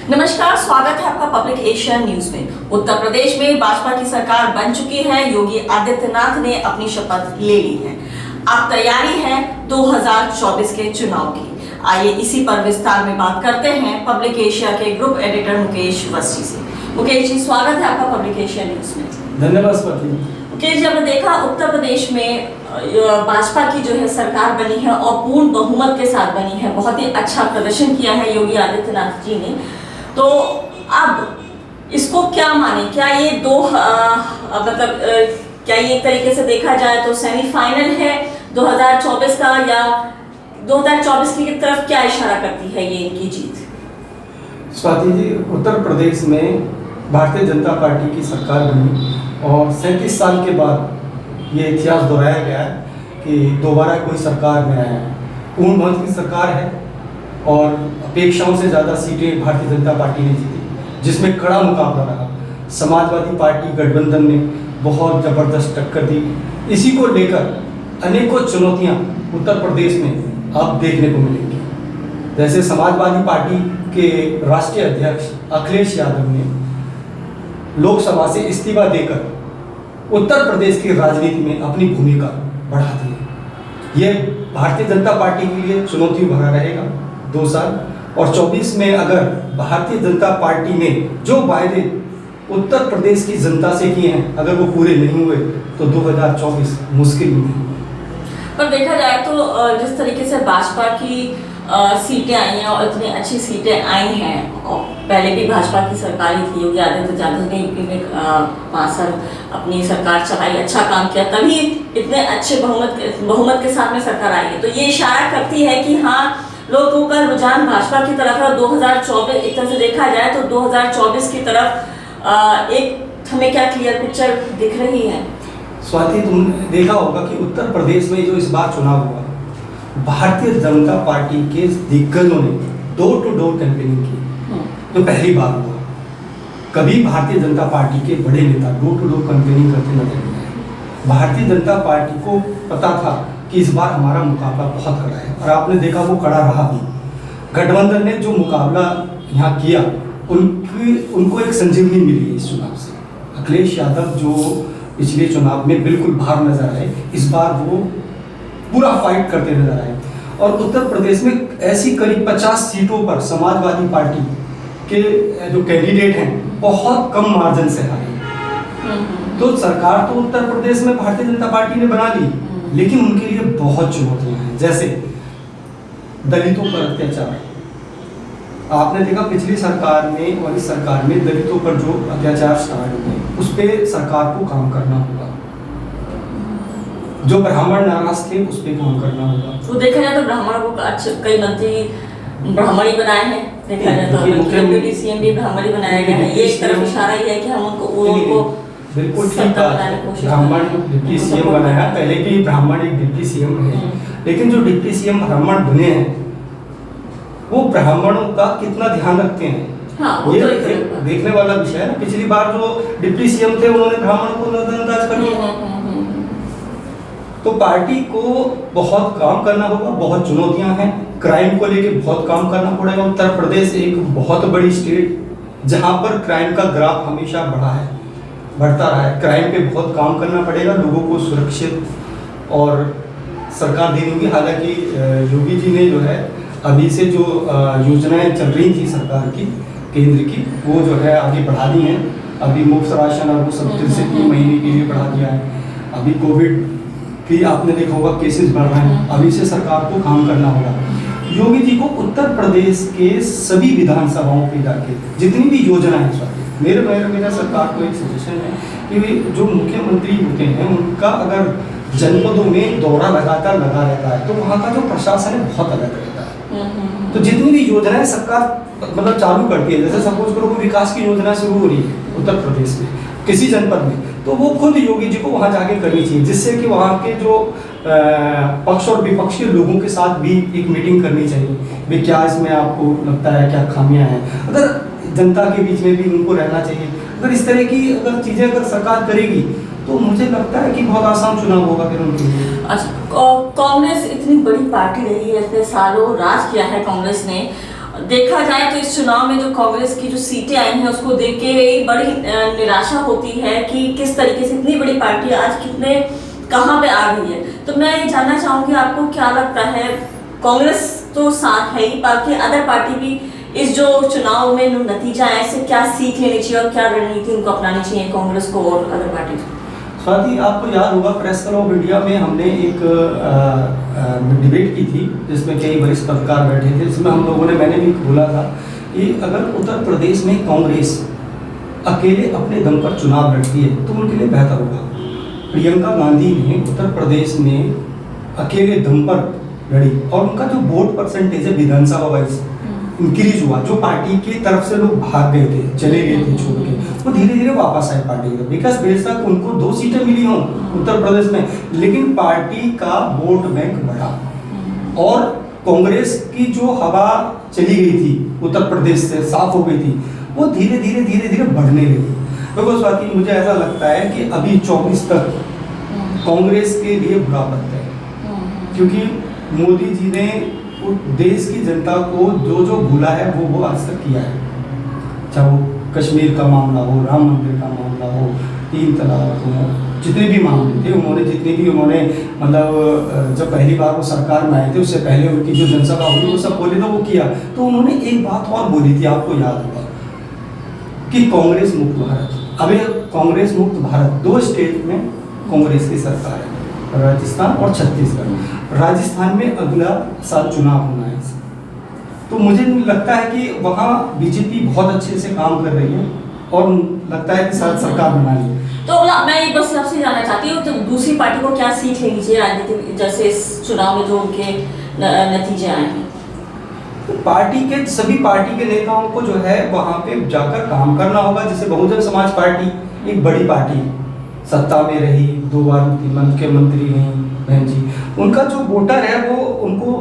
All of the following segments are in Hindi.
नमस्कार, स्वागत है आपका पब्लिक एशिया न्यूज में। उत्तर प्रदेश में भाजपा की सरकार बन चुकी है। योगी आदित्यनाथ ने अपनी शपथ ले ली है। अब तैयारी है 2024 के चुनाव की। आइए इसी पर विस्तार में बात करते हैं पब्लिक एशिया के ग्रुप एडिटर मुकेश वस्ती से। मुकेश जी, स्वागत है आपका पब्लिक एशिया न्यूज में। धन्यवाद स्वाति। मुकेश जी, हमने देखा उत्तर प्रदेश में भाजपा की जो है सरकार बनी है और पूर्ण बहुमत के साथ बनी है। बहुत ही अच्छा प्रदर्शन किया है योगी आदित्यनाथ जी ने। तो अब इसको क्या माने? क्या ये क्या ये एक तरीके से देखा जाए तो सेमीफाइनल है 2024 का, या 2024 की तरफ क्या इशारा करती है ये इनकी जीत? स्वाति जी, उत्तर प्रदेश में भारतीय जनता पार्टी की सरकार बनी और 37 साल के बाद ये इतिहास दोहराया गया है कि दोबारा कोई सरकार में आया है। पूर्ण बहुमत की सरकार है और अपेक्षाओं से ज़्यादा सीटें भारतीय जनता पार्टी ने जीती, जिसमें कड़ा मुकाबला रहा। समाजवादी पार्टी गठबंधन ने बहुत ज़बरदस्त टक्कर दी। इसी को लेकर अनेकों चुनौतियां उत्तर प्रदेश में अब देखने को मिलेंगी। जैसे समाजवादी पार्टी के राष्ट्रीय अध्यक्ष अखिलेश यादव ने लोकसभा से इस्तीफा देकर उत्तर प्रदेश की राजनीति में अपनी भूमिका बढ़ा दी है। ये भारतीय जनता पार्टी के लिए चुनौती भरा रहेगा 2 साल। और 24 में अगर भारतीय जनता पार्टी ने जो वायदे उत्तर प्रदेश की जनता से किए हैं, अगर वो पूरे नहीं हुए तो 2024 मुश्किल में है। पर देखा जाए तो जिस तरीके से भाजपा की सीटें आई हैं और इतनी अच्छी सीटें आई हैं, और पहले भी भाजपा की सरकार ही थी। योगी आदित्यनाथ ने यूपी में 5 साल अपनी सरकार चलाई, अच्छा काम किया, तभी इतने अच्छे बहुमत के साथ में सरकार आई है। तो ये इशारा करती है कि हाँ, लोगों का रुझान भाजपा की तरफ है। 2024 एक तरह से देखा जाए तो 2024 की तरफ एक हमें क्या क्लियर पिक्चर दिख रही है? स्वाति, तुमने देखा होगा कि उत्तर प्रदेश में जो इस बार चुनाव हुआ, भारतीय जनता पार्टी के दिग्गजों ने डोर टू डोर कैंपेनिंग की, जो पहली बार हुआ। कभी भारतीय जनता पार्टी के बड़े नेता डोर टू डोर कैंपेनिंग करते नजर नहीं आए। भारतीय जनता पार्टी को पता था कि इस बार हमारा मुकाबला बहुत कड़ा है, और आपने देखा वो कड़ा रहा भी। गठबंधन ने जो मुकाबला यहाँ किया, उनको एक संजीवनी मिली इस चुनाव से। अखिलेश यादव जो पिछले चुनाव में बिल्कुल बाहर नजर आए, इस बार वो पूरा फाइट करते नजर आए। और उत्तर प्रदेश में ऐसी करीब 50 सीटों पर समाजवादी पार्टी के जो कैंडिडेट हैं बहुत कम मार्जिन से हारे। तो सरकार तो उत्तर प्रदेश में भारतीय जनता पार्टी ने बना ली, लेकिन उनके लिए बहुत चुनौतियां हैं। जैसे दलितों पर अत्याचार, आपने देखा पिछली सरकार में और इस सरकार में दलितों पर जो अत्याचार स्टार्ट हुए, उस पर सरकार को काम करना होगा। जो ब्राह्मण नाराज थे उस पर काम करना होगा। तो देखा जाए तो ब्राह्मणों को अच्छे कई मंत्री ब्राह्मण ही बनाए हैं। देखा जाए तो डिप्टी सीएम भी ब्राह्मण ही बनाया गया है। ये एक तरफ इशारा ही है कि हम उनको बिल्कुल ठीक है, ब्राह्मण डिप्टी सीएम बनाया। पहले भी ब्राह्मण एक डिप्टी सीएम है, लेकिन जो डिप्टी सीएम ब्राह्मण बने हैं वो ब्राह्मणों का कितना ध्यान रखते हैं, हाँ, ये तो देखने वाला विषय है। पिछली बार जो डिप्टी सीएम थे उन्होंने ब्राह्मणों को नजरअंदाज कर दिया। तो पार्टी को बहुत काम करना होगा, बहुत चुनौतियां हैं। क्राइम को लेके बहुत काम करना पड़ेगा। उत्तर प्रदेश एक बहुत बड़ी स्टेट जहां पर क्राइम का ग्राफ हमेशा बढ़ता रहा है। क्राइम पे बहुत काम करना पड़ेगा, लोगों को सुरक्षित और सरकार देनी होगी। हालांकि योगी जी ने जो है अभी से जो योजनाएं चल रही थी सरकार की, केंद्र की, वो जो है आगे बढ़ा दी हैं। अभी मुफ्त राशन और वो सब 3 महीने के लिए बढ़ा दिया है। अभी कोविड की आपने देखा होगा केसेस बढ़ रहे हैं, अभी से सरकार को काम करना होगा। योगी जी को उत्तर प्रदेश के सभी विधानसभाओं पे जाके जितनी भी योजना है, मेरा सरकार को एक सजेशन है कि जो मुख्यमंत्री होते हैं उनका अगर जनपदों में दौरा लगातार लगा रहता है तो वहाँ का जो प्रशासन है बहुत अलग रहता है। तो जितनी भी योजनाएं सरकार चालू करती है, जैसे सपोज करो कोई विकास की योजना शुरू हो रही है उत्तर प्रदेश में किसी जनपद में, तो वो खुद योगी जी को वहाँ जाके करनी चाहिए, जिससे कि वहाँ के जो पक्ष और विपक्ष के लोगों के साथ भी एक मीटिंग करनी चाहिए। भी क्या इसमें आपको लगता है, क्या खामियां हैं, अगर जनता के बीच में भी उनको रहना चाहिए। अगर इस तरह की अगर चीज़ें अगर सरकार करेगी तो मुझे लगता है कि बहुत आसान चुनाव होगा फिर उनके लिए। अच्छा, कांग्रेस इतनी बड़ी पार्टी रही है, इतने सालों राज किया है कांग्रेस ने, देखा जाए तो इस चुनाव में जो कांग्रेस की जो सीटें आई हैं उसको देख के बड़ी निराशा होती है कि किस तरीके से इतनी बड़ी पार्टी आज कितने कहाँ पे आ गई है। तो मैं ये जानना चाहूंगी आपको क्या लगता है, कांग्रेस तो साथ है ही, बाकी अदर पार्टी भी इस जो चुनाव में जो नतीजा है इससे क्या सीख लेनी चाहिए और क्या रणनीति उनको अपनानी चाहिए कांग्रेस को और अदर पार्टी को? स्वाति, आपको याद होगा प्रेस क्लब ऑफ इंडिया में हमने एक डिबेट की थी जिसमें कई वरिष्ठ पत्रकार बैठे थे, जिसमें हम लोगों ने, मैंने भी बोला था कि अगर उत्तर प्रदेश में कांग्रेस अकेले अपने दम पर चुनाव लड़ती है तो उनके लिए बेहतर होगा। प्रियंका गांधी ने उत्तर प्रदेश में अकेले दम पर लड़ी और उनका जो वोट परसेंटेज है विधानसभा वाइज इंक्रीज हुआ। जो पार्टी की तरफ से लोग भाग गए थे, चले गए थे छोड़ के, वो धीरे धीरे वापस आए पार्टी की तरफ। बिकॉज बेशक उनको 2 सीटें मिली हों उत्तर प्रदेश में, लेकिन पार्टी का वोट बैंक बढ़ा और कांग्रेस की जो हवा चली गई थी उत्तर प्रदेश से, साफ हो गई थी, वो धीरे धीरे बढ़ने लगी। तो स्वाति, मुझे ऐसा लगता है कि अभी 24 तक कांग्रेस के लिए बुरा वक्त है, क्योंकि मोदी जी ने देश की जनता को जो भूला है वो आज तक किया है। चाहे वो कश्मीर का मामला हो, राम मंदिर का मामला हो, 3 तलाक हो, जितने भी मामले थे उन्होंने मतलब जब पहली बार वो सरकार में आए थे उससे पहले उनकी जो जनसभा हुई वो सब बोले तो वो किया। तो उन्होंने एक बात और बोली थी, आपको याद होगा, कि कांग्रेस मुक्त भारत। अभी कांग्रेस मुक्त भारत 2 स्टेट में कांग्रेस की सरकार है, राजस्थान और छत्तीसगढ़। राजस्थान में अगला साल चुनाव होना है, तो मुझे लगता है कि वहाँ बीजेपी बहुत अच्छे से काम कर रही है और लगता है कि शायद सरकार बना ली। तो मैं ये बस आपसे जानना चाहती हूँ, तो दूसरी पार्टी को क्या सीख लेनी चाहिए राजनीति, जैसे इस चुनाव में जो उनके नतीजे आए हैं? सभी पार्टी के नेताओं को जो है वहाँ पे जाकर काम करना होगा। जैसे बहुजन समाज पार्टी एक बड़ी पार्टी, सत्ता में रही, 2 बार मुख्यमंत्री रही बहन जी, उनका जो वोटर है वो उनको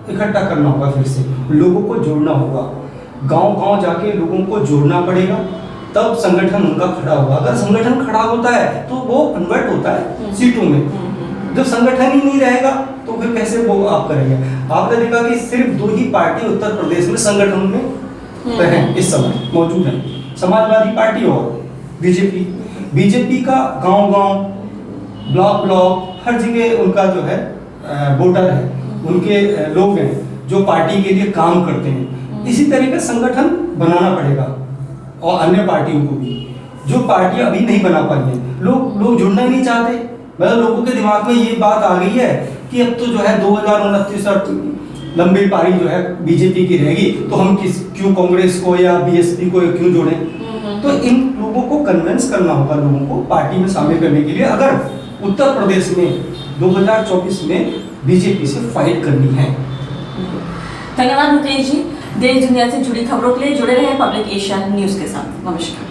इकट्ठा करना होगा, फिर से लोगों को जोड़ना होगा, गांव-गांव जाके लोगों को जोड़ना पड़ेगा, तब संगठन उनका खड़ा होगा। अगर संगठन खड़ा होता है तो वो कन्वर्ट होता है सीटों में। जब संगठन ही नहीं रहेगा तो फिर कैसे वो आप करेंगे? आपने देखा कि सिर्फ 2 ही पार्टी उत्तर प्रदेश में संगठन में हैं इस समय मौजूद है, समाजवादी पार्टी और बीजेपी का गांव-गांव, ब्लॉक हर जगह उनका जो है वोटर है, उनके लोग हैं जो पार्टी के लिए काम करते हैं। इसी तरह का संगठन बनाना पड़ेगा और अन्य पार्टियों को भी, जो पार्टियां अभी नहीं बना पाई हैं। लोग जुड़ना ही नहीं चाहते। मतलब लोगों के दिमाग में ये बात आ गई है कि अब तो जो है 2029 तक लंबी पारी जो है बीजेपी की रहेगी, तो हम क्यों कांग्रेस को या बीएसपी को क्यों जोड़ें? तो इन लोगों को कन्विंस करना होगा, लोगों को पार्टी में शामिल करने के लिए, अगर उत्तर प्रदेश में 2024 में बीजेपी से फाइट करनी है। धन्यवाद मुकेश जी। देश दुनिया से जुड़ी खबरों के लिए जुड़े रहे पब्लिक एशिया न्यूज़ के साथ। नमस्कार।